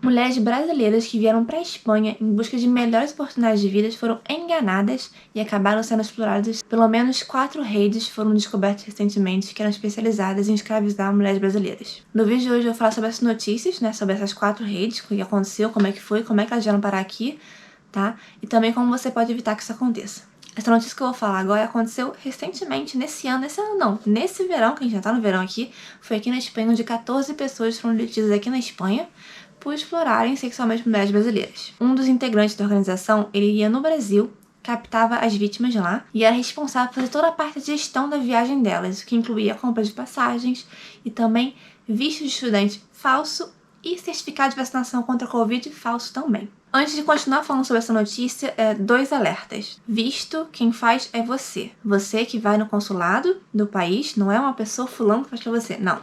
Mulheres brasileiras que vieram para a Espanha em busca de melhores oportunidades de vida foram enganadas e acabaram sendo exploradas. Pelo menos 4 redes foram descobertas recentemente que eram especializadas em escravizar mulheres brasileiras. No vídeo de hoje eu vou falar sobre essas notícias, sobre essas 4 redes, o que aconteceu, como é que foi, como é que elas vieram parar aqui, tá? E também como você pode evitar que isso aconteça. Essa notícia que eu vou falar agora aconteceu recentemente, nesse verão, que a gente já tá no verão aqui, foi aqui na Espanha, onde 14 pessoas foram detidas aqui na Espanha por explorarem sexualmente mulheres brasileiras. Um dos integrantes da organização, ele ia no Brasil, captava as vítimas lá e era responsável por fazer toda a parte de gestão da viagem delas, o que incluía a compra de passagens e também visto de estudante falso e certificado de vacinação contra a Covid falso também. Antes de continuar falando sobre essa notícia, 2 alertas. Visto, quem faz é você. Você que vai no consulado do país, não é uma pessoa fulano que faz pra você, não.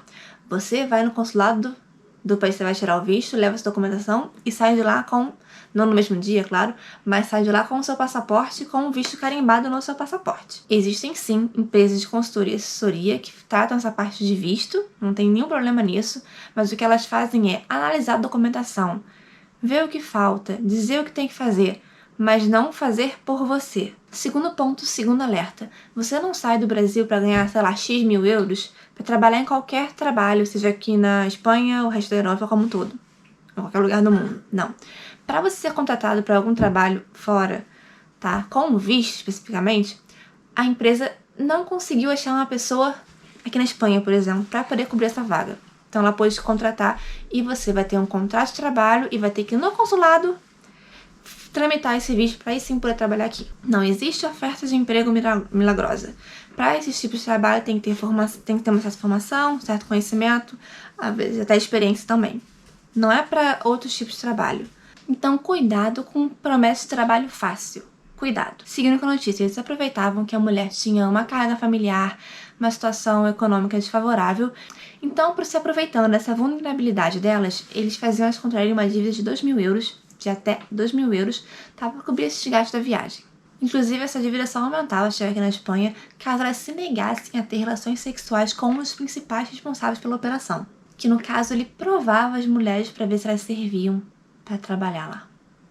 Você vai no consulado do país que você vai tirar o visto, leva sua documentação e sai de lá não no mesmo dia, claro, mas sai de lá com o seu passaporte, com o visto carimbado no seu passaporte. Existem sim empresas de consultoria e assessoria que tratam essa parte de visto, não tem nenhum problema nisso, mas o que elas fazem é analisar a documentação, ver o que falta, dizer o que tem que fazer, mas não fazer por você. Segundo ponto, segundo alerta. Você não sai do Brasil para ganhar, X mil euros para trabalhar em qualquer trabalho, seja aqui na Espanha ou resto da Europa como um todo, em qualquer lugar do mundo. Não. Para você ser contratado para algum trabalho fora, tá? Com visto especificamente, a empresa não conseguiu achar uma pessoa aqui na Espanha, por exemplo, para poder cobrir essa vaga. Então ela pôde te contratar e você vai ter um contrato de trabalho e vai ter que ir no consulado tramitar esse visto para aí sim poder trabalhar aqui. Não existe oferta de emprego milagrosa. Para esses tipos de trabalho tem que ter uma certa formação, certo conhecimento, às vezes até experiência também. Não é para outros tipos de trabalho. Então cuidado com promessas de trabalho fácil. Cuidado. Seguindo com a notícia, eles aproveitavam que a mulher tinha uma carga familiar, uma situação econômica desfavorável. Então, por se aproveitando dessa vulnerabilidade delas, eles faziam elas contraírem uma dívida de 2 mil euros, de até 2 mil euros, para cobrir esses gastos da viagem. Inclusive, essa dívida só aumentava, chegar aqui na Espanha, caso elas se negassem a ter relações sexuais com os principais responsáveis pela operação, que no caso ele provava as mulheres para ver se elas serviam para trabalhar lá.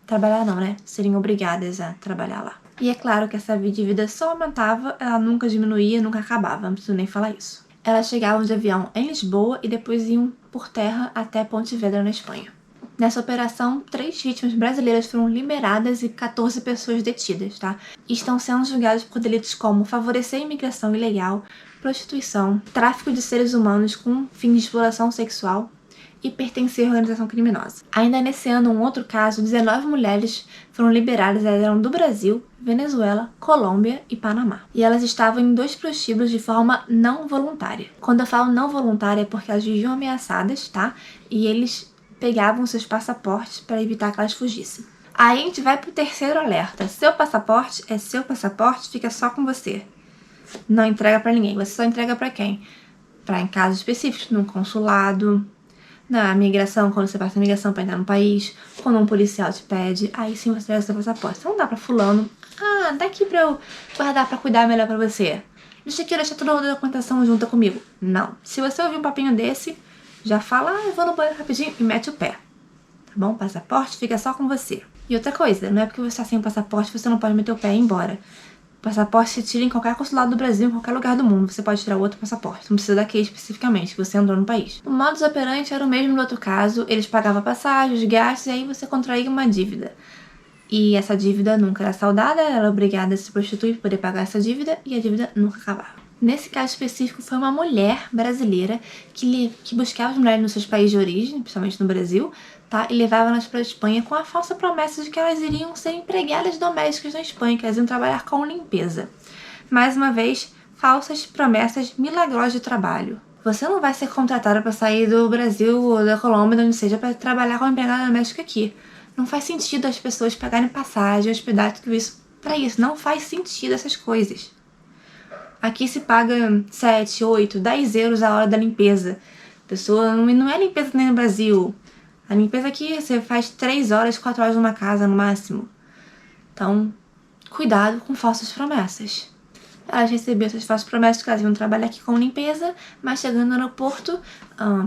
Trabalhar não, né? Seriam obrigadas a trabalhar lá. E é claro que essa dívida só aumentava, ela nunca diminuía, nunca acabava, não preciso nem falar isso. Elas chegavam de avião em Lisboa e depois iam por terra até Pontevedra, na Espanha. Nessa operação, 3 vítimas brasileiras foram liberadas e 14 pessoas detidas, tá? E estão sendo julgadas por delitos como favorecer a imigração ilegal, prostituição, tráfico de seres humanos com fins de exploração sexual e pertencer à organização criminosa. Ainda nesse ano, um outro caso, 19 mulheres foram liberadas, elas eram do Brasil, Venezuela, Colômbia e Panamá. E elas estavam em 2 prostíbulos de forma não voluntária. Quando eu falo não voluntária é porque elas viviam ameaçadas, tá? E eles pegavam seus passaportes para evitar que elas fugissem. Aí a gente vai pro terceiro alerta. Seu passaporte é seu passaporte, fica só com você. Não entrega para ninguém. Você só entrega para quem? Para em casos específicos, no consulado, na migração, quando você passa a migração para entrar no país, quando um policial te pede, aí sim você entrega seu passaporte. Então não dá pra fulano, dá aqui pra eu guardar pra cuidar melhor pra você. Deixa aqui, deixa toda a documentação junta comigo. Não. Se você ouvir um papinho desse, já fala, eu vou no banheiro rapidinho e mete o pé. Tá bom? Passaporte fica só com você. E outra coisa, não é porque você tá sem o passaporte você não pode meter o pé e ir embora. O passaporte se tira em qualquer consulado do Brasil, em qualquer lugar do mundo. Você pode tirar outro passaporte. Não precisa daquele especificamente, que você entrou no país. O modus operandi era o mesmo no outro caso. Eles pagavam passagem, os gastos, e aí você contraía uma dívida. E essa dívida nunca era saldada, ela era obrigada a se prostituir para poder pagar essa dívida, e a dívida nunca acabava. Nesse caso específico, foi uma mulher brasileira que buscava as mulheres nos seus países de origem, principalmente no Brasil, tá? E levava elas para a Espanha com a falsa promessa de que elas iriam ser empregadas domésticas na Espanha, que elas iam trabalhar com limpeza. Mais uma vez, falsas promessas milagrosas de trabalho. Você não vai ser contratada para sair do Brasil ou da Colômbia, de onde seja, para trabalhar como empregada doméstica aqui. Não faz sentido as pessoas pagarem passagem, hospedagem, tudo isso para isso. Não faz sentido essas coisas. Aqui se paga 7, 8, 10 euros a hora da limpeza. A pessoa não é limpeza nem no Brasil. A limpeza aqui você faz 3 horas, 4 horas numa casa no máximo. Então, cuidado com falsas promessas. Elas recebiam essas falsas promessas que elas iam trabalhar aqui com limpeza, mas chegando no aeroporto,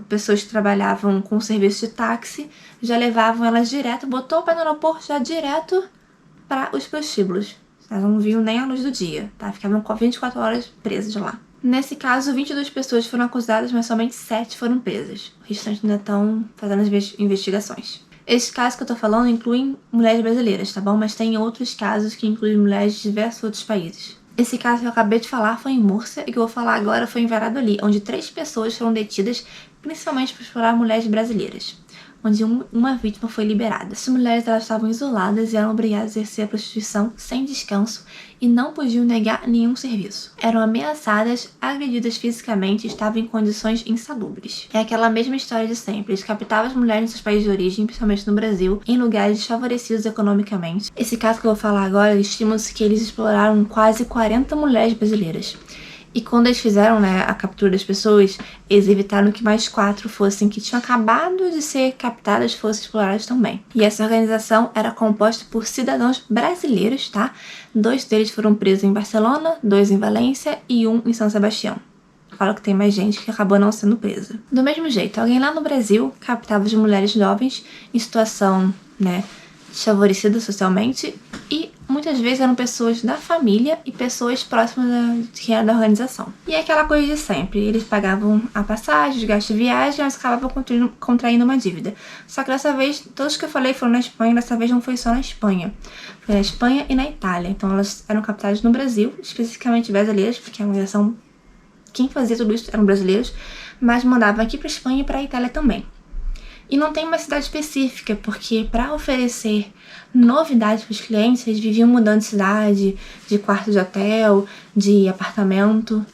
pessoas que trabalhavam com serviço de táxi já levavam elas direto, botou o pé no aeroporto já direto para os prostíbulos. Elas não viam nem a luz do dia, tá? Ficavam 24 horas presas lá. Nesse caso, 22 pessoas foram acusadas, mas somente 7 foram presas. O restante ainda estão fazendo as investigações. Esses casos que eu tô falando incluem mulheres brasileiras, tá bom? Mas tem outros casos que incluem mulheres de diversos outros países. Esse caso que eu acabei de falar foi em Múrcia, e o que eu vou falar agora foi em Valladolid, onde 3 pessoas foram detidas principalmente por explorar mulheres brasileiras, onde uma vítima foi liberada. Essas mulheres elas estavam isoladas e eram obrigadas a exercer a prostituição sem descanso e não podiam negar nenhum serviço. Eram ameaçadas, agredidas fisicamente e estavam em condições insalubres. É aquela mesma história de sempre. Eles captavam as mulheres em seus países de origem, principalmente no Brasil, em lugares desfavorecidos economicamente. Esse caso que eu vou falar agora, estima-se que eles exploraram quase 40 mulheres brasileiras. E quando eles fizeram, a captura das pessoas, eles evitaram que mais 4 fossem que tinham acabado de ser captadas fossem exploradas também. E essa organização era composta por cidadãos brasileiros, tá? 2 deles foram presos em Barcelona, 2 em Valência e 1 em São Sebastião. Claro que tem mais gente que acabou não sendo presa. Do mesmo jeito, alguém lá no Brasil captava as mulheres jovens em situação, desfavorecida socialmente e muitas vezes eram pessoas da família e pessoas próximas de quem era da organização. E é aquela coisa de sempre, eles pagavam a passagem, os gastos de viagem, mas acabavam contraindo uma dívida. Só que dessa vez, todos que eu falei foram na Espanha, dessa vez não foi só na Espanha. Foi na Espanha e na Itália. Então elas eram captadas no Brasil, especificamente brasileiras, porque a organização, quem fazia tudo isso eram brasileiros, mas mandavam aqui para a Espanha e para a Itália também. E não tem uma cidade específica, porque para oferecer novidades para os clientes, eles viviam mudando de cidade, de quarto de hotel, de apartamento,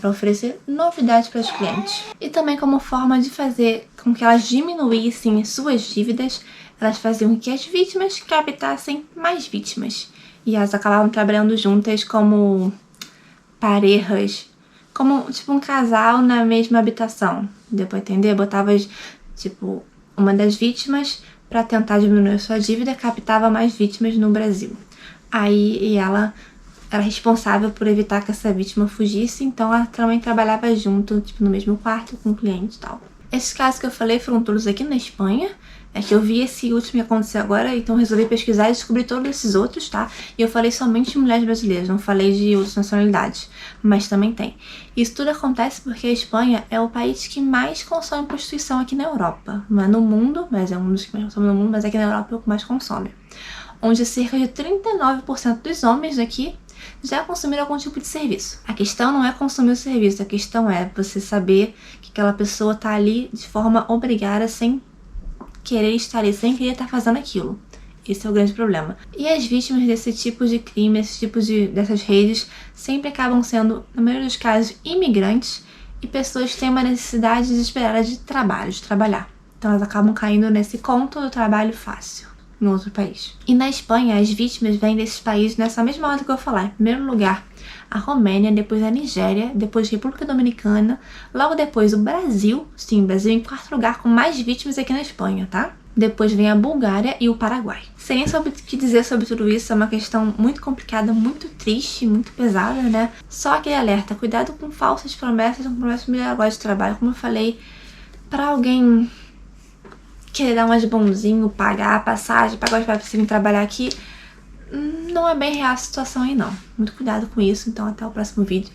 para oferecer novidades para os clientes. E também como forma de fazer com que elas diminuíssem suas dívidas, elas faziam com que as vítimas captassem mais vítimas. E elas acabavam trabalhando juntas como parejas, como tipo um casal na mesma habitação. Deu pra entender? Botava uma das vítimas para tentar diminuir sua dívida, captava mais vítimas no Brasil. Aí ela era responsável por evitar que essa vítima fugisse, então ela também trabalhava junto, no mesmo quarto com o cliente e tal. Esses casos que eu falei foram todos aqui na Espanha. É que eu vi esse último que aconteceu agora, então resolvi pesquisar e descobrir todos esses outros, tá? E eu falei somente de mulheres brasileiras, não falei de outras nacionalidades, mas também tem. Isso tudo acontece porque a Espanha é o país que mais consome prostituição aqui na Europa. Não é no mundo, mas é um dos que mais consome no mundo, mas aqui na Europa é o que mais consome. Onde cerca de 39% dos homens aqui já consumiram algum tipo de serviço. A questão não é consumir o serviço, a questão é você saber que aquela pessoa tá ali de forma obrigada, sem querer estar ali, sem querer estar fazendo aquilo. Esse é o grande problema. E as vítimas desse tipo de crime, dessas redes, sempre acabam sendo, na maioria dos casos, imigrantes e pessoas que têm uma necessidade desesperada de trabalho, de trabalhar. Então elas acabam caindo nesse conto do trabalho fácil em outro país. E na Espanha, as vítimas vêm desses países nessa mesma ordem que eu vou falar. Em primeiro lugar, a Romênia, depois a Nigéria, depois a República Dominicana, logo depois o Brasil, sim, o Brasil em quarto lugar com mais vítimas aqui na Espanha, tá? Depois vem a Bulgária e o Paraguai. Sem nem saber o que dizer sobre tudo isso, é uma questão muito complicada, muito triste, muito pesada, né? Só aquele alerta, cuidado com falsas promessas, com promessas milagrosas de trabalho. Como eu falei, pra alguém querer dar umas de bonzinho, pagar a passagem, pagar os pra você vir trabalhar aqui, não é bem real a situação aí não. Muito cuidado com isso, então até o próximo vídeo.